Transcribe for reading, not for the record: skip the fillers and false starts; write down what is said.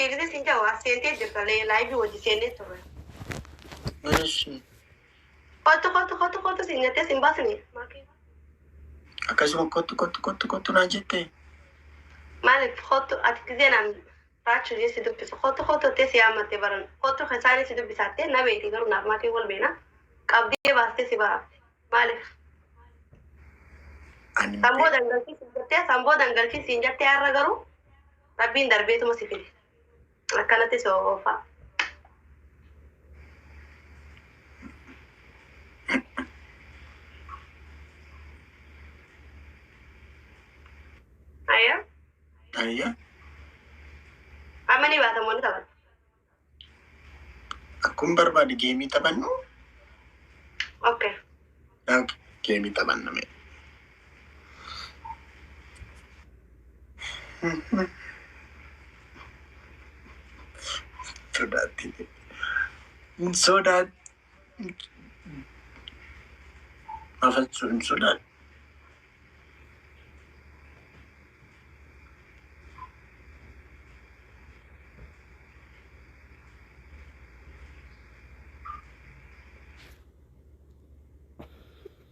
eegde sinja waa seentee jirta laayibii hojii seennee turre. Maalishee? Kottu sinjattee sin baasne. Akkasuma kottu naan jettee. Maaliif kottu ati gizeenaan raachuu jee si dubbisu kottu tee si yaammattee baran kottu isaanii si dubbisattee na beekti garuu naaf maatii wal beena qabdee baastee si baafte maaliif. Samboo dangalchii siin jettee har'a garuu rabbiin darbeetuma si fide akkanatti soofaa. Ayya. Amma ni baatamoonni taphatu. Akkuma barbaade geemii taphannu. Okay. Geemii taphanna mee. Sodaatti. Afaan sodaatti.